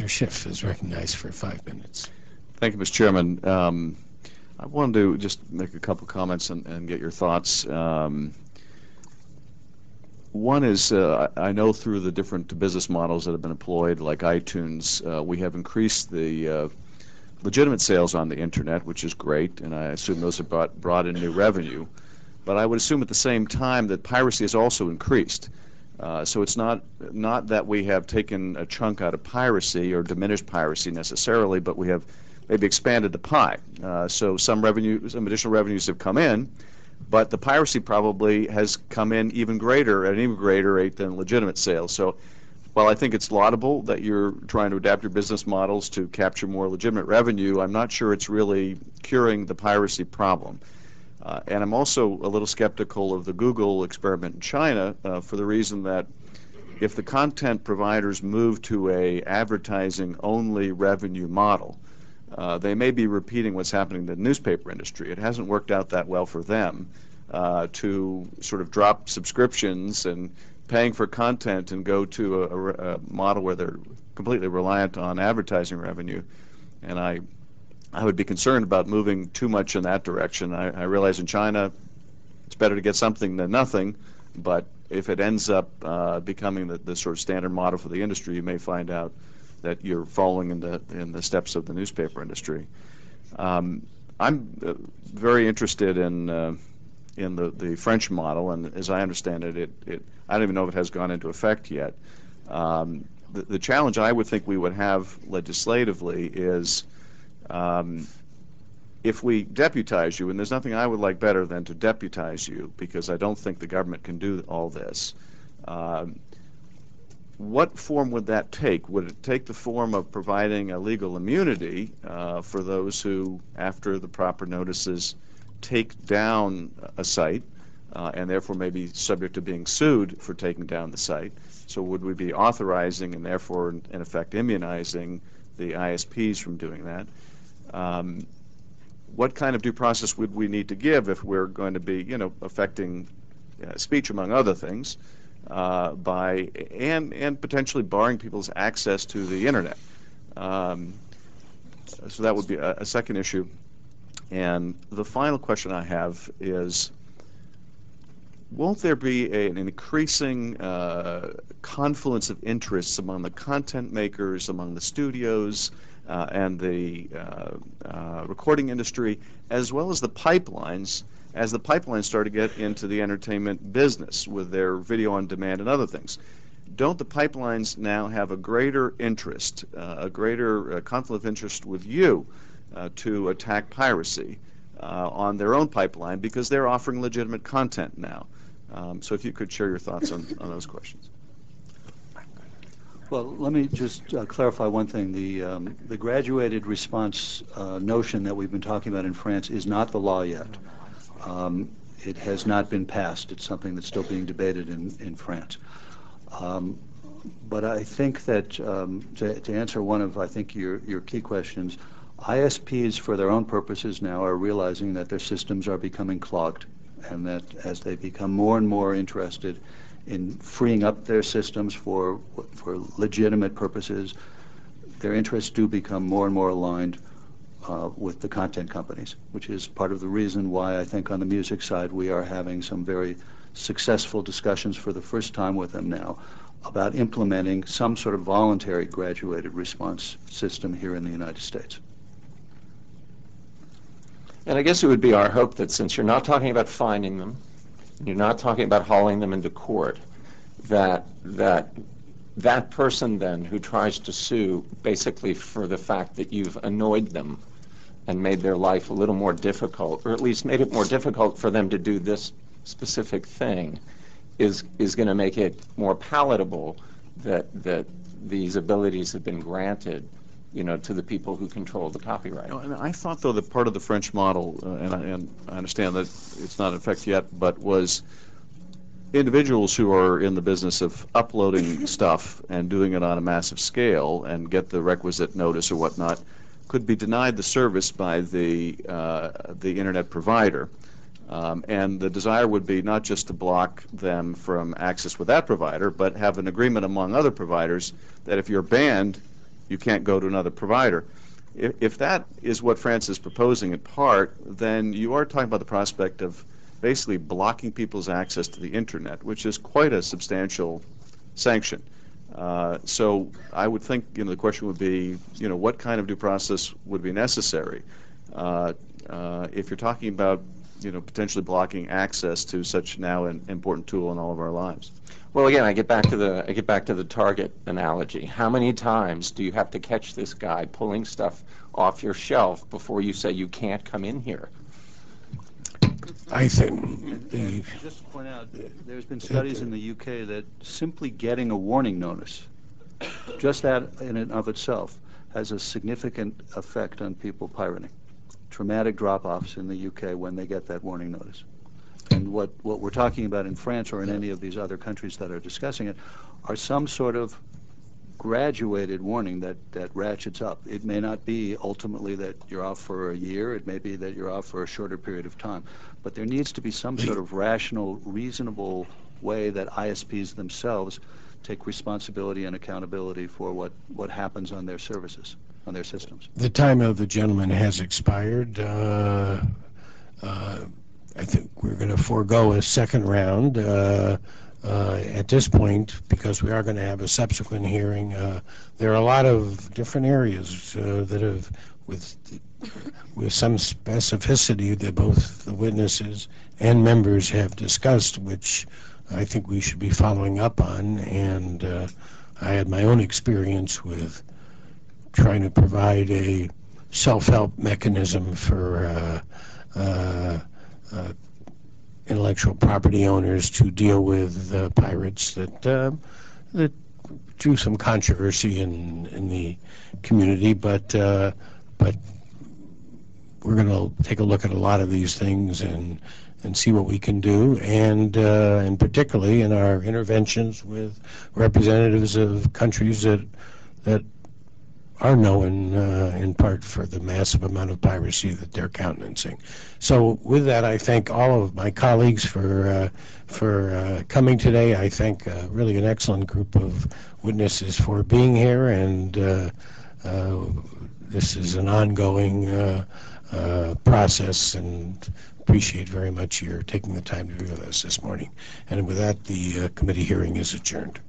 Mr. Schiff is recognized for 5 minutes. Thank you, Mr. Chairman. I wanted to just make a couple comments and get your thoughts. One is, I know through the different business models that have been employed, like iTunes, we have increased the legitimate sales on the internet, which is great, and I assume those have brought in new revenue. But I would assume at the same time that piracy has also increased. So it's not that we have taken a chunk out of piracy or diminished piracy necessarily, but we have maybe expanded the pie. So some additional revenues have come in, but the piracy probably has come in even greater, at an even greater rate than legitimate sales. So while I think it's laudable that you're trying to adapt your business models to capture more legitimate revenue, I'm not sure it's really curing the piracy problem. And I'm also a little skeptical of the Google experiment in China for the reason that if the content providers move to a advertising-only revenue model, they may be repeating what's happening in the newspaper industry. It hasn't worked out that well for them to sort of drop subscriptions and paying for content and go to a model where they're completely reliant on advertising revenue. And I would be concerned about moving too much in that direction. I realize in China it's better to get something than nothing, but if it ends up becoming the sort of standard model for the industry, you may find out that you're following in the steps of the newspaper industry. I'm very interested in the French model, and as I understand it, I don't even know if it has gone into effect yet. The challenge I would think we would have legislatively is if we deputize you, and there's nothing I would like better than to deputize you because I don't think the government can do all this. What form would that take? Would it take the form of providing a legal immunity for those who, after the proper notices, take down a site and therefore may be subject to being sued for taking down the site? So would we be authorizing and therefore, in effect, immunizing the ISPs from doing that? What kind of due process would we need to give if we're going to be, affecting speech, among other things, and potentially barring people's access to the internet? So that would be a second issue. And the final question I have is, won't there be an increasing confluence of interests among the content makers, among the studios, and the recording industry, as well as the pipelines, as the pipelines start to get into the entertainment business with their video on demand and other things? Don't the pipelines now have a greater interest, a greater conflict of interest with you to attack piracy on their own pipeline because they're offering legitimate content now? So if you could share your thoughts on those questions. Well, let me just clarify one thing. The graduated response notion that we've been talking about in France is not the law yet. It has not been passed. It's something that's still being debated in France. But I think that to answer one of, I think, your key questions, ISPs for their own purposes now are realizing that their systems are becoming clogged, and that as they become more and more interested in freeing up their systems for legitimate purposes, their interests do become more and more aligned with the content companies, which is part of the reason why I think on the music side we are having some very successful discussions for the first time with them now about implementing some sort of voluntary graduated response system here in the United States. And I guess it would be our hope that since you're not talking about fining them, you're not talking about hauling them into court, that person then who tries to sue basically for the fact that you've annoyed them and made their life a little more difficult, or at least made it more difficult for them to do this specific thing, is going to make it more palatable that these abilities have been granted, to the people who control the copyright. And I thought, though, that part of the French model, and I understand that it's not in effect yet, but was individuals who are in the business of uploading stuff and doing it on a massive scale and get the requisite notice or whatnot could be denied the service by the internet provider. And the desire would be not just to block them from access with that provider, but have an agreement among other providers that if you're banned, you can't go to another provider. If that is what France is proposing in part, then you are talking about the prospect of basically blocking people's access to the internet, which is quite a substantial sanction. So I would think, the question would be, what kind of due process would be necessary if you're talking about, potentially blocking access to such now an important tool in all of our lives. Well, again, I get back to the Target analogy. How many times do you have to catch this guy pulling stuff off your shelf before you say you can't come in here? I think Just to point out, there's been studies in the UK that simply getting a warning notice, just that in and of itself, has a significant effect on people pirating. Dramatic drop-offs in the UK when they get that warning notice. And what we're talking about in France or in any of these other countries that are discussing it are some sort of graduated warning that ratchets up. It may not be ultimately that you're off for a year. It may be that you're off for a shorter period of time. But there needs to be some sort of rational, reasonable way that ISPs themselves take responsibility and accountability for what happens on their services, on their systems. the time of the gentleman has expired. I think we're going to forego a second round at this point because we are going to have a subsequent hearing. There are a lot of different areas that have, with some specificity, that both the witnesses and members have discussed, which I think we should be following up on. And I had my own experience with trying to provide a self-help mechanism for intellectual property owners to deal with pirates that drew some controversy in the community, but we're going to take a look at a lot of these things and see what we can do, and particularly in our interventions with representatives of countries that are known in part for the massive amount of piracy that they're countenancing. So with that, I thank all of my colleagues for coming today. I thank really an excellent group of witnesses for being here, and this is an ongoing process, and appreciate very much your taking the time to be with us this morning. And with that, the committee hearing is adjourned.